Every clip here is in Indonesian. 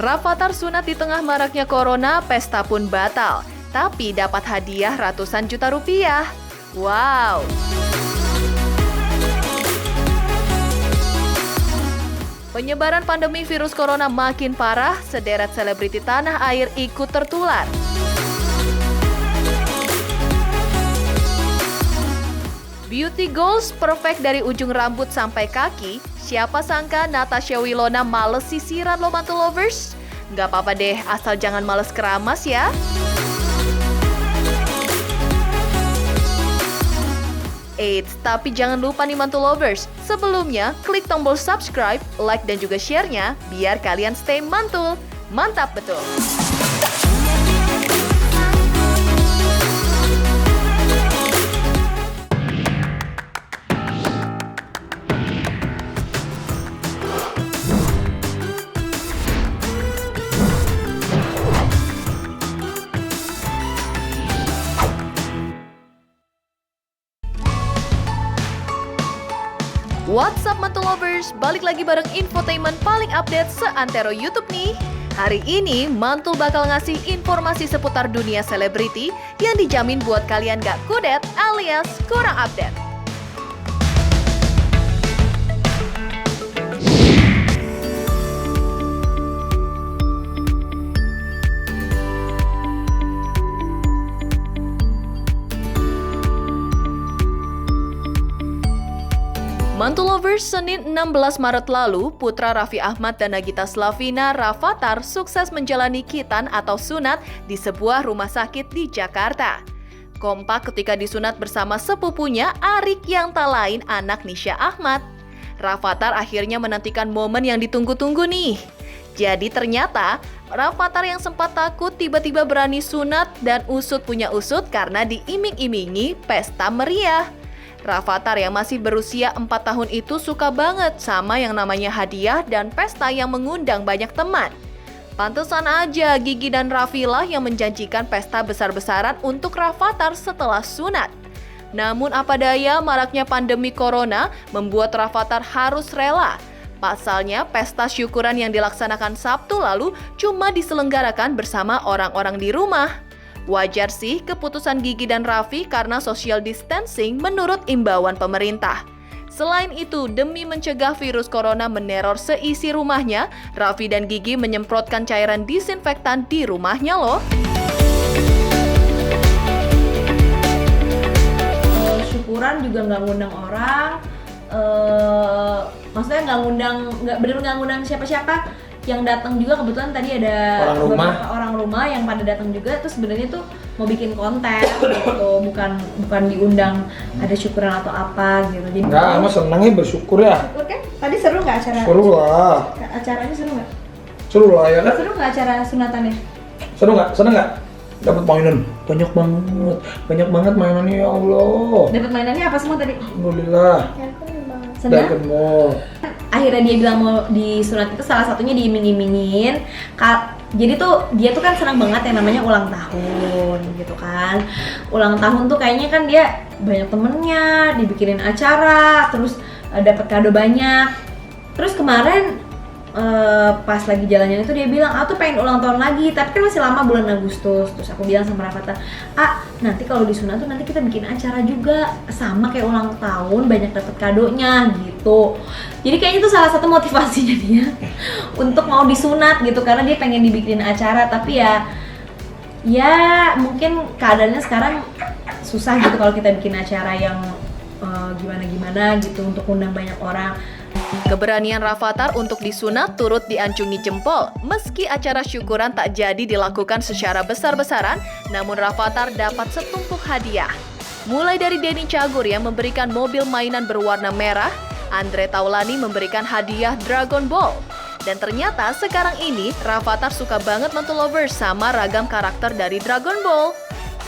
Rafathar sunat di tengah maraknya corona, pesta pun batal. Tapi dapat hadiah ratusan juta rupiah. Wow! Penyebaran pandemi virus corona makin parah, sederet selebriti tanah air ikut tertular. Beauty goals perfect dari ujung rambut sampai kaki. Siapa sangka Natasha Wilona males sisiran lo mantul lovers? Nggak apa-apa deh, asal jangan males keramas ya. Eits, tapi jangan lupa nih mantul lovers. Sebelumnya, klik tombol subscribe, like dan juga share-nya biar kalian stay mantul. Mantap betul! What's up mantul lovers, balik lagi bareng infotainment paling update seantero YouTube nih. Hari ini Mantul bakal ngasih informasi seputar dunia selebriti yang dijamin buat kalian gak kudet alias kurang update. Mantul lovers, Senin 16 Maret lalu, putra Raffi Ahmad dan Nagita Slavina, Rafathar, sukses menjalani khitan atau sunat di sebuah rumah sakit di Jakarta. Kompak ketika disunat bersama sepupunya, Arik yang tak lain anak Nisha Ahmad. Rafathar akhirnya menantikan momen yang ditunggu-tunggu nih. Jadi ternyata, Rafathar yang sempat takut tiba-tiba berani sunat dan usut punya usut karena diiming-imingi pesta meriah. Rafathar yang masih berusia 4 tahun itu suka banget sama yang namanya hadiah dan pesta yang mengundang banyak teman. Pantesan aja Gigi dan Raffi lah yang menjanjikan pesta besar-besaran untuk Rafathar setelah sunat. Namun apa daya, maraknya pandemi corona membuat Rafathar harus rela. Pasalnya, pesta syukuran yang dilaksanakan Sabtu lalu cuma diselenggarakan bersama orang-orang di rumah. Wajar sih keputusan Gigi dan Raffi karena social distancing menurut imbauan pemerintah. Selain itu, demi mencegah virus corona meneror seisi rumahnya, Raffi dan Gigi menyemprotkan cairan disinfektan di rumahnya loh. Syukuran juga nggak ngundang orang, maksudnya nggak bener-bener ngundang siapa-siapa. Yang datang juga kebetulan tadi ada beberapa orang rumah yang pada datang juga, terus sebenarnya tuh mau bikin konten gitu, bukan diundang ada syukuran atau apa gitu. Jadi enggak, mas senangnya bersyukur ya. Syukur kan? Tadi seru nggak acara? Seru lah. Acaranya seru nggak? Seru lah ya kan? Seru nggak acara sunatannya? Seru nggak? Seneng nggak? Dapat mainan banyak banget mainannya ya Allah. Dapat mainannya apa semua tadi? Alhamdulillah. Senang? Akhirnya dia bilang mau disunat itu salah satunya diiming-imingin. Jadi tuh dia tuh kan senang banget yang namanya ulang tahun gitu kan. Ulang tahun tuh kayaknya kan dia banyak temennya, dibikinin acara, terus dapat kado banyak. Terus kemarin pas lagi jalannya itu dia bilang, tuh pengen ulang tahun lagi, tapi kan masih lama bulan Agustus. Terus aku bilang sama Rafathar, nanti kalau disunat tuh nanti kita bikin acara juga sama kayak ulang tahun, banyak dapat kadonya gitu. Jadi kayaknya itu salah satu motivasinya dia untuk mau disunat gitu, karena dia pengen dibikin acara, tapi ya mungkin keadaannya sekarang susah gitu kalau kita bikin acara yang gimana-gimana gitu untuk undang banyak orang. Keberanian Rafathar untuk disunat turut diancungi jempol. Meski acara syukuran tak jadi dilakukan secara besar-besaran, namun Rafathar dapat setumpuk hadiah. Mulai dari Denny Cagur yang memberikan mobil mainan berwarna merah, Andre Taulani memberikan hadiah Dragon Ball. Dan ternyata sekarang ini Rafathar suka banget mantul lovers sama ragam karakter dari Dragon Ball.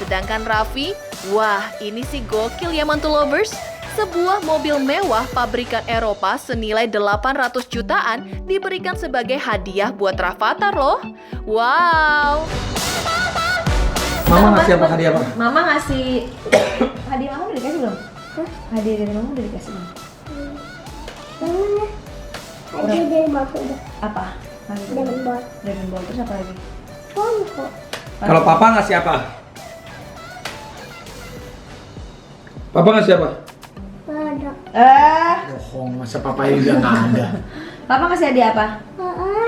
Sedangkan Raffi, wah ini sih gokil ya mantul lovers. Sebuah mobil mewah pabrikan Eropa senilai 800 jutaan diberikan sebagai hadiah buat Rafathar loh. Wow. Mama ngasih apa hadiah apa? Mama ngasih hadiah. Mama udah dikasih belum? Hadiah dari mama udah dikasih belum? Hadiah dari bapak udah. Apa? Dragon Ball terus apa lagi? Kalau papa ngasih apa? Papa ngasih apa? Bohong, masa papa ini udah nggak ada. Papa ngasih hadiah apa?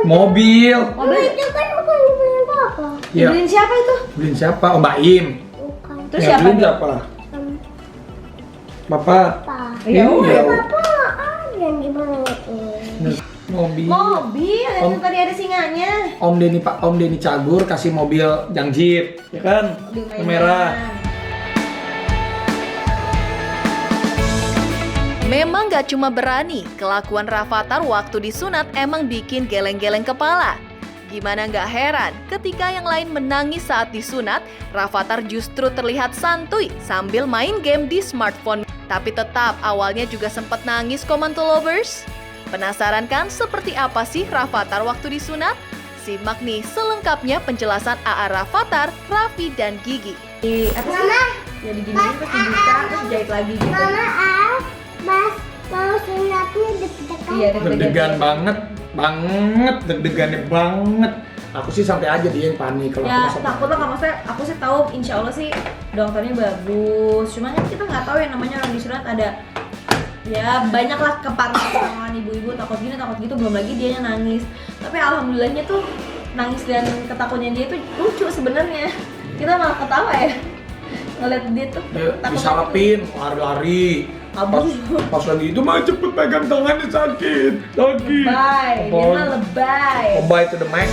Mobil. Mobil itu kan bukan beliin papa. Iya. Beliin siapa itu? Beliin siapa? Om Baim. Terus Ya, siapa? beliin siapa? Papa. Iya, Iya. Mobil. Mobil, Om. itu tadi ada singanya. Om Denny Cagur kasih mobil yang Jeep, ya kan? Mobil mainan. Merah. Memang gak cuma berani, kelakuan Rafathar waktu disunat emang bikin geleng-geleng kepala. Gimana gak heran ketika yang lain menangis saat disunat, Rafathar justru terlihat santuy sambil main game di smartphone. Tapi tetap awalnya juga sempat nangis kok Mantul Lovers. Penasaran kan seperti apa sih Rafathar waktu disunat? Simak nih selengkapnya penjelasan AA Rafathar, Raffi, dan Gigi. Di apa sih? Ya diginiin terus dibuka terus dijahit lagi gitu. Mas, mau sunatnya deg-degan. Iya, Deg-degan banget, deg-degannya banget. Aku sih sampai aja dia yang panik kalau Ya aku takut lah, maksudnya aku sih tahu insya Allah sih dokternya bagus. Cuman kan kita nggak tahu yang namanya orang disunat ada ya banyak lah keparnoan ibu-ibu takut gini takut gitu, belum lagi dianya nangis. Tapi alhamdulillahnya tuh nangis dan ketakutannya dia tuh lucu sebenarnya. Kita malah ketawa ya ngeliat dia tuh takut. disalapin, lari-lari. Pas lagi itu mah cepet pegang tangannya sakit. Lebay, dia mah lebay. Lebay to the max.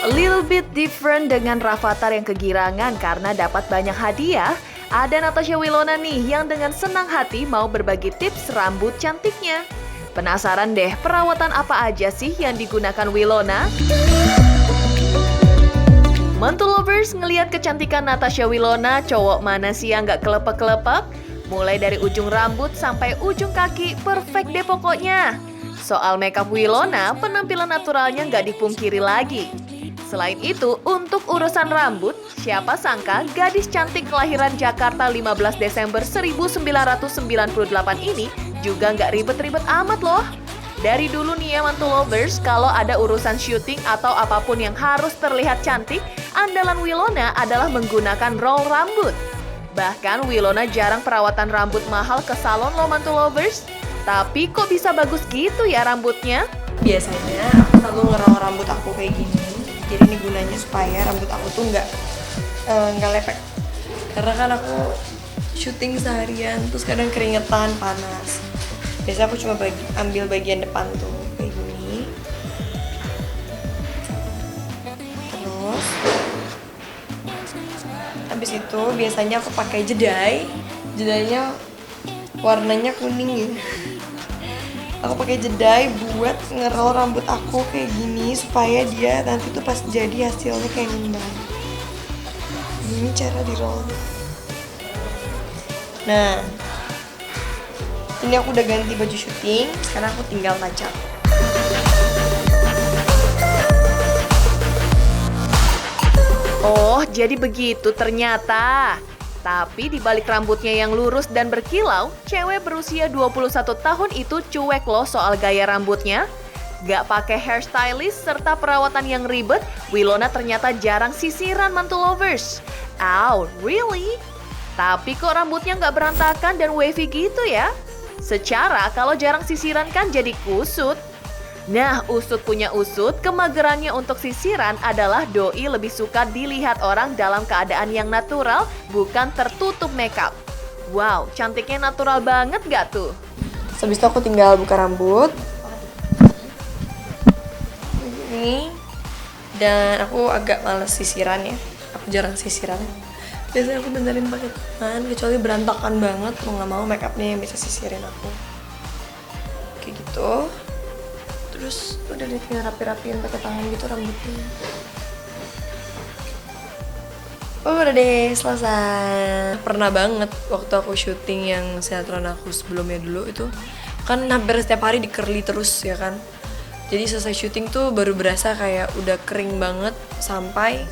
A little bit different dengan Rafathar yang kegirangan karena dapat banyak hadiah. Ada Natasha Wilona nih yang dengan senang hati mau berbagi tips rambut cantiknya. Penasaran deh perawatan apa aja sih yang digunakan Wilona? Mantul Lovers ngelihat kecantikan Natasha Wilona, cowok mana sih yang gak kelepek-kelepek? Mulai dari ujung rambut sampai ujung kaki, perfect deh pokoknya. Soal makeup Wilona, penampilan naturalnya gak dipungkiri lagi. Selain itu, untuk urusan rambut, siapa sangka gadis cantik kelahiran Jakarta 15 Desember 1998 ini juga nggak ribet-ribet amat loh. Dari dulu nih ya Mantul Lovers, kalau ada urusan syuting atau apapun yang harus terlihat cantik, andalan Wilona adalah menggunakan roll rambut. Bahkan Wilona jarang perawatan rambut mahal ke salon loh Mantul Lovers. Tapi kok bisa bagus gitu ya rambutnya? Biasanya aku selalu ngerol rambut aku kayak gini. Jadi ini gunanya supaya rambut aku tuh nggak lepek. Karena kan aku syuting seharian, terus kadang keringetan, panas. Biasanya aku cuma ambil bagian depan tuh kayak gini. Terus habis itu biasanya aku pakai jedainya warnanya kuning gitu. Aku pakai jedai buat ngerol rambut aku kayak gini supaya dia nanti tuh pas jadi hasilnya kayak ngembang. Ini cara di roll. Nah, ini aku udah ganti baju syuting, sekarang aku tinggal touch up. Oh, jadi begitu ternyata. Tapi di balik rambutnya yang lurus dan berkilau, cewek berusia 21 tahun itu cuek loh soal gaya rambutnya. Gak pakai hairstylist serta perawatan yang ribet, Wilona ternyata jarang sisiran Mantul Lovers. Ow, really? Tapi kok rambutnya gak berantakan dan wavy gitu ya? Secara kalau jarang sisiran kan jadi kusut. Nah, usut punya usut, kemagerannya untuk sisiran adalah doi lebih suka dilihat orang dalam keadaan yang natural, bukan tertutup makeup. Wow, cantiknya natural banget gak tuh? Habis itu aku tinggal buka rambut. Ini. Dan aku agak males sisiran ya. Aku jarang sisiran. Biasanya aku benerin pakai tangan, kecuali berantakan banget, mau nggak mau makeupnya yang bisa sisirin aku. Kayak gitu. Terus udah deh tinggal rapi-rapiin pakai tangan gitu rambutnya. Udah deh selesai. Pernah banget waktu aku syuting yang sinetron aku sebelumnya dulu itu kan hampir setiap hari di curly terus ya kan. Jadi selesai syuting tuh baru berasa kayak udah kering banget, sampai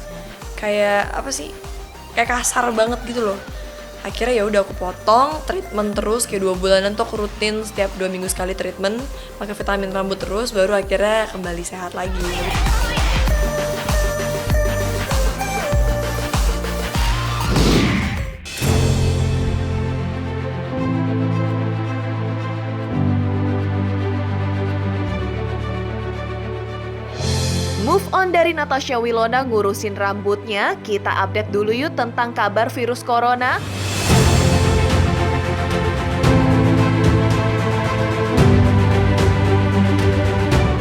kayak apa sih, kayak kasar banget gitu loh. Akhirnya ya udah aku potong, treatment terus kayak 2 bulanan tuh aku rutin setiap 2 minggu sekali treatment, pakai vitamin rambut terus, baru akhirnya kembali sehat lagi. Move on dari Natasha Wilona ngurusin rambutnya, kita update dulu yuk tentang kabar virus corona.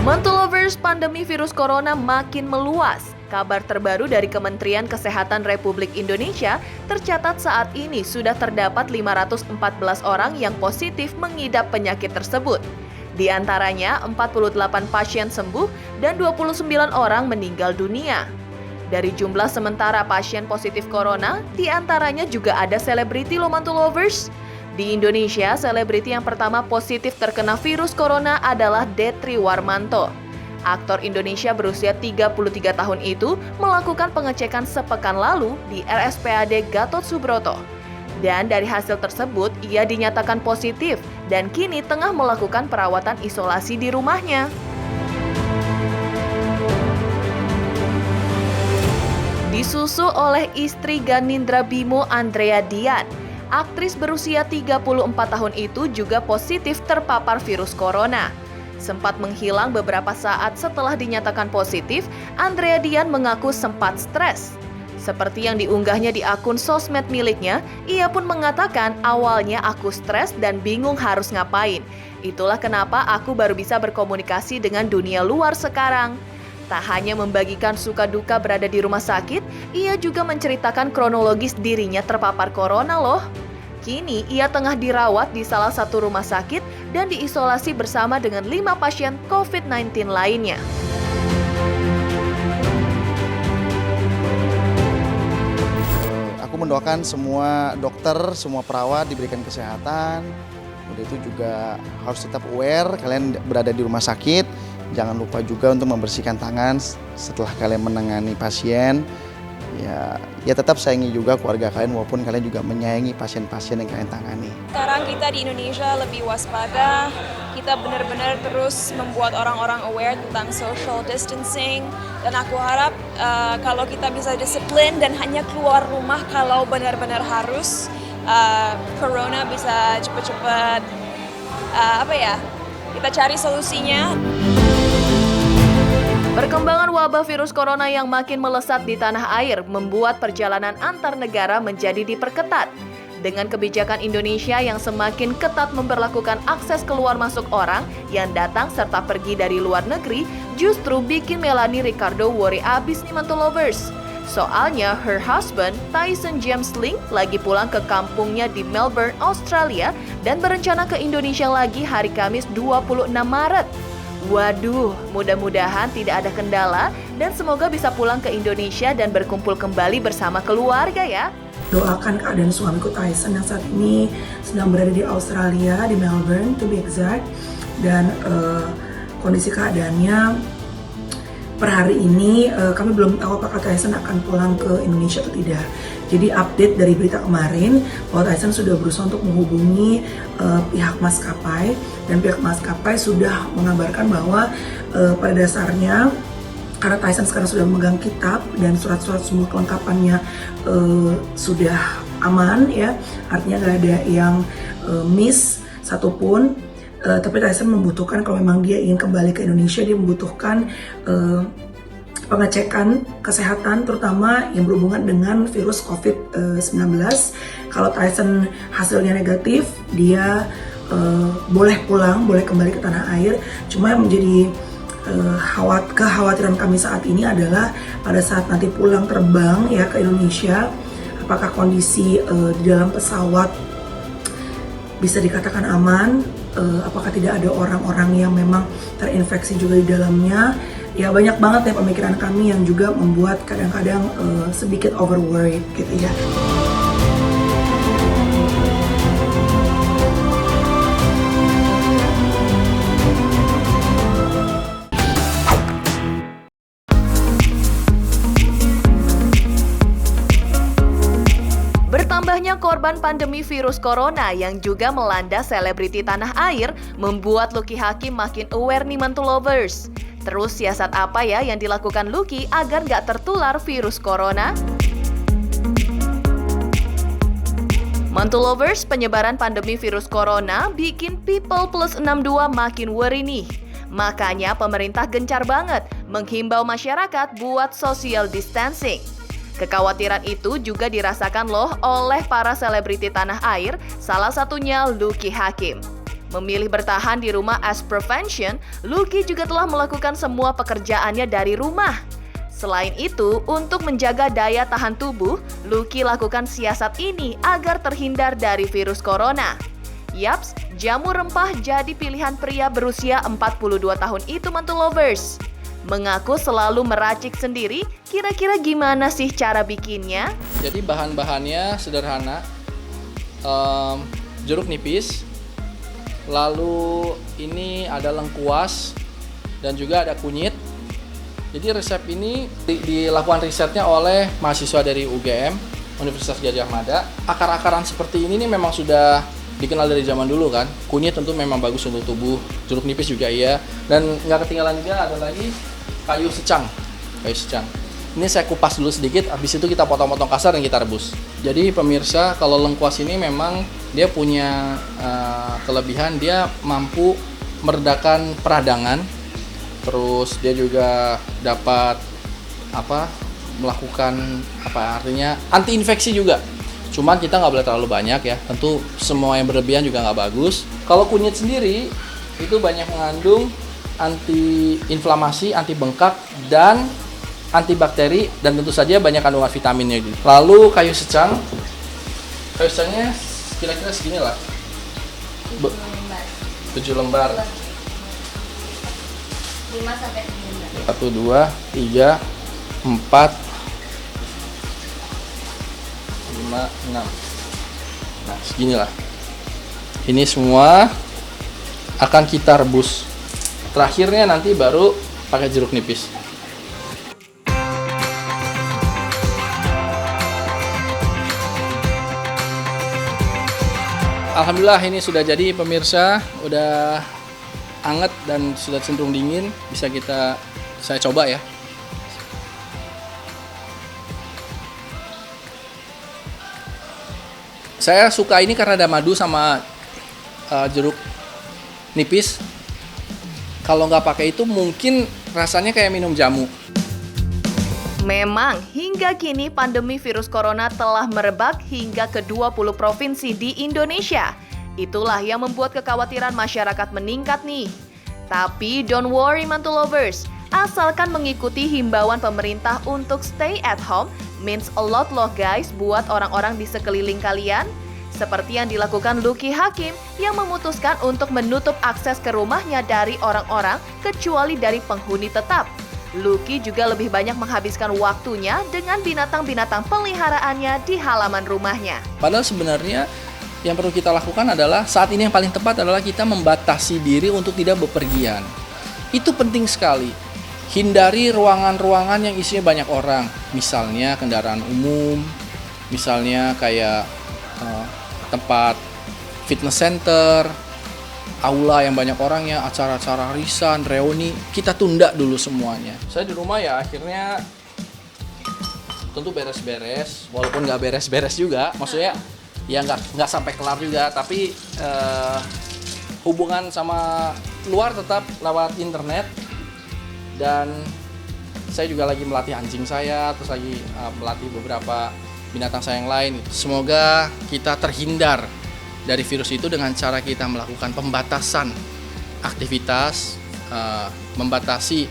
Montulovers, pandemi virus corona makin meluas. Kabar terbaru dari Kementerian Kesehatan Republik Indonesia tercatat saat ini sudah terdapat 514 orang yang positif mengidap penyakit tersebut. Di antaranya 48 pasien sembuh dan 29 orang meninggal dunia. Dari jumlah sementara pasien positif corona, di antaranya juga ada selebriti loh Montulovers. Di Indonesia, selebriti yang pertama positif terkena virus corona adalah Detri Warmanto. Aktor Indonesia berusia 33 tahun itu melakukan pengecekan sepekan lalu di RSPAD Gatot Subroto. Dan dari hasil tersebut, ia dinyatakan positif dan kini tengah melakukan perawatan isolasi di rumahnya. Disusul oleh istri Ganindra Bimo, Andrea Dian. Aktris berusia 34 tahun itu juga positif terpapar virus corona. Sempat menghilang beberapa saat setelah dinyatakan positif, Andrea Dian mengaku sempat stres. Seperti yang diunggahnya di akun sosmed miliknya, ia pun mengatakan awalnya aku stres dan bingung harus ngapain. Itulah kenapa aku baru bisa berkomunikasi dengan dunia luar sekarang. Tak hanya membagikan suka duka berada di rumah sakit, ia juga menceritakan kronologis dirinya terpapar corona loh. Kini ia tengah dirawat di salah satu rumah sakit dan diisolasi bersama dengan 5 pasien COVID-19 lainnya. Aku mendoakan semua dokter, semua perawat diberikan kesehatan. Udah itu juga harus tetap aware, kalian berada di rumah sakit. Jangan lupa juga untuk membersihkan tangan setelah kalian menangani pasien. Ya tetap sayangi juga keluarga kalian walaupun kalian juga menyayangi pasien-pasien yang kalian tangani. Sekarang kita di Indonesia lebih waspada, kita benar-benar terus membuat orang-orang aware tentang social distancing, dan aku harap kalau kita bisa disiplin dan hanya keluar rumah kalau benar-benar harus, corona bisa cepat-cepat kita cari solusinya. Perkembangan wabah virus corona yang makin melesat di tanah air membuat perjalanan antar negara menjadi diperketat. Dengan kebijakan Indonesia yang semakin ketat memberlakukan akses keluar masuk orang yang datang serta pergi dari luar negeri, justru bikin Melanie Ricardo worry abis nih Montulovers. Soalnya her husband, Tyson James Link, lagi pulang ke kampungnya di Melbourne, Australia dan berencana ke Indonesia lagi hari Kamis 26 Maret. Waduh, mudah-mudahan tidak ada kendala dan semoga bisa pulang ke Indonesia dan berkumpul kembali bersama keluarga ya. Doakan keadaan suamiku Tyson yang saat ini sedang berada di Australia, di Melbourne to be exact. Dan kondisi keadaannya per hari ini kami belum tahu apakah Tyson akan pulang ke Indonesia atau tidak. Jadi update dari berita kemarin bahwa Tyson sudah berusaha untuk menghubungi pihak maskapai dan pihak maskapai sudah mengabarkan bahwa pada dasarnya karena Tyson sekarang sudah memegang kitab dan surat-surat semua kelengkapannya sudah aman ya, artinya nggak ada yang miss satupun. Tapi Tyson membutuhkan, kalau memang dia ingin kembali ke Indonesia, dia membutuhkan pengecekan kesehatan terutama yang berhubungan dengan virus COVID-19. Kalau Tyson hasilnya negatif, dia boleh pulang, boleh kembali ke tanah air. Cuma yang menjadi kekhawatiran kami saat ini adalah pada saat nanti pulang terbang ya ke Indonesia, apakah kondisi di dalam pesawat bisa dikatakan aman, apakah tidak ada orang-orang yang memang terinfeksi juga di dalamnya. Ya banyak banget ya pemikiran kami yang juga membuat kadang-kadang sedikit overworried gitu ya. Banyak korban pandemi virus corona yang juga melanda selebriti tanah air membuat Lucky Hakim makin aware nih Mantul Lovers. Terus siasat apa ya yang dilakukan Lucky agar nggak tertular virus corona? Mantul Lovers, penyebaran pandemi virus corona bikin People Plus 62 makin worry nih. Makanya pemerintah gencar banget menghimbau masyarakat buat social distancing. Kekhawatiran itu juga dirasakan loh oleh para selebriti tanah air, salah satunya Lucky Hakim. Memilih bertahan di rumah as prevention, Lucky juga telah melakukan semua pekerjaannya dari rumah. Selain itu, untuk menjaga daya tahan tubuh, Lucky lakukan siasat ini agar terhindar dari virus corona. Yaps, jamu rempah jadi pilihan pria berusia 42 tahun itu Mantul Lovers. Mengaku selalu meracik sendiri, kira-kira gimana sih cara bikinnya? Jadi bahan-bahannya sederhana, jeruk nipis, lalu ini ada lengkuas, dan juga ada kunyit. Jadi resep ini dilakukan risetnya oleh mahasiswa dari UGM, Universitas Gadjah Mada. Akar-akaran seperti ini nih memang sudah dikenal dari zaman dulu kan. Kunyit tentu memang bagus untuk tubuh, jeruk nipis juga iya. Dan nggak ketinggalan juga ada lagi kayu secang. Ini saya kupas dulu sedikit, habis itu kita potong-potong kasar dan kita rebus. Jadi pemirsa, kalau lengkuas ini memang dia punya kelebihan, dia mampu meredakan peradangan. Terus dia juga dapat melakukan artinya anti infeksi juga. Cuman kita nggak boleh terlalu banyak ya. Tentu semua yang berlebihan juga nggak bagus. Kalau kunyit sendiri itu banyak mengandung anti inflamasi, anti bengkak, dan antibakteri, dan tentu saja banyak kandungan vitaminnya gitu. Lalu kayu secangnya kira-kira segini lah, 7 lembar. 1, 2, 3, 4, 5, 6. Nah, seginilah. Ini semua akan kita rebus. Terakhirnya nanti baru pakai jeruk nipis. Alhamdulillah ini sudah jadi pemirsa, udah anget dan sudah cenderung dingin. Bisa saya coba ya. Saya suka ini karena ada madu sama jeruk nipis. Kalau nggak pakai itu mungkin rasanya kayak minum jamu. Memang, hingga kini pandemi virus corona telah merebak hingga ke 20 provinsi di Indonesia. Itulah yang membuat kekhawatiran masyarakat meningkat nih. Tapi don't worry Mantul Lovers, asalkan mengikuti himbauan pemerintah untuk stay at home means a lot loh guys buat orang-orang di sekeliling kalian. Seperti yang dilakukan Lucky Hakim yang memutuskan untuk menutup akses ke rumahnya dari orang-orang kecuali dari penghuni tetap. Lucky juga lebih banyak menghabiskan waktunya dengan binatang-binatang peliharaannya di halaman rumahnya. Padahal sebenarnya yang perlu kita lakukan adalah saat ini yang paling tepat adalah kita membatasi diri untuk tidak bepergian. Itu penting sekali. Hindari ruangan-ruangan yang isinya banyak orang. Misalnya kendaraan umum, misalnya kayak tempat fitness center, aula yang banyak orangnya, acara-acara arisan, reuni, kita tunda dulu semuanya. Saya di rumah ya akhirnya tentu beres-beres, walaupun nggak beres-beres juga, maksudnya ya nggak sampai kelar juga, tapi hubungan sama luar tetap lewat internet. Dan saya juga lagi melatih anjing saya, terus lagi melatih beberapa binatang saya yang lain. Semoga kita terhindar dari virus itu dengan cara kita melakukan pembatasan aktivitas, membatasi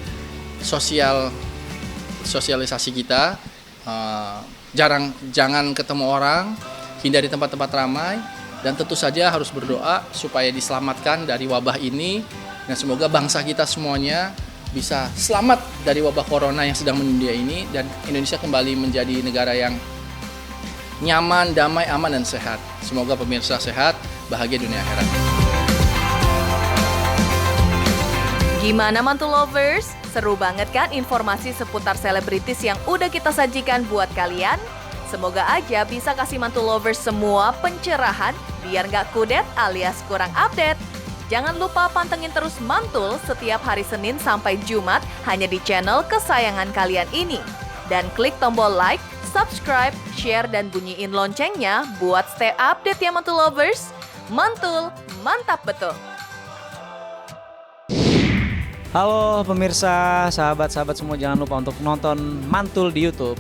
sosialisasi kita, jangan ketemu orang, hindari tempat-tempat ramai, dan tentu saja harus berdoa supaya diselamatkan dari wabah ini, dan semoga bangsa kita semuanya bisa selamat dari wabah corona yang sedang mendunia ini, dan Indonesia kembali menjadi negara yang nyaman, damai, aman, dan sehat. Semoga pemirsa sehat, bahagia dunia akhirat. Gimana Mantul Lovers? Seru banget kan informasi seputar selebritis yang udah kita sajikan buat kalian? Semoga aja bisa kasih mantul lovers semua pencerahan biar nggak kudet alias kurang update. Jangan lupa pantengin terus Mantul setiap hari Senin sampai Jumat hanya di channel kesayangan kalian ini. Dan klik tombol like, subscribe, share, dan bunyiin loncengnya buat stay update ya Mantul lovers. Mantul, mantap betul! Halo pemirsa, sahabat-sahabat semua, jangan lupa untuk nonton Mantul di YouTube.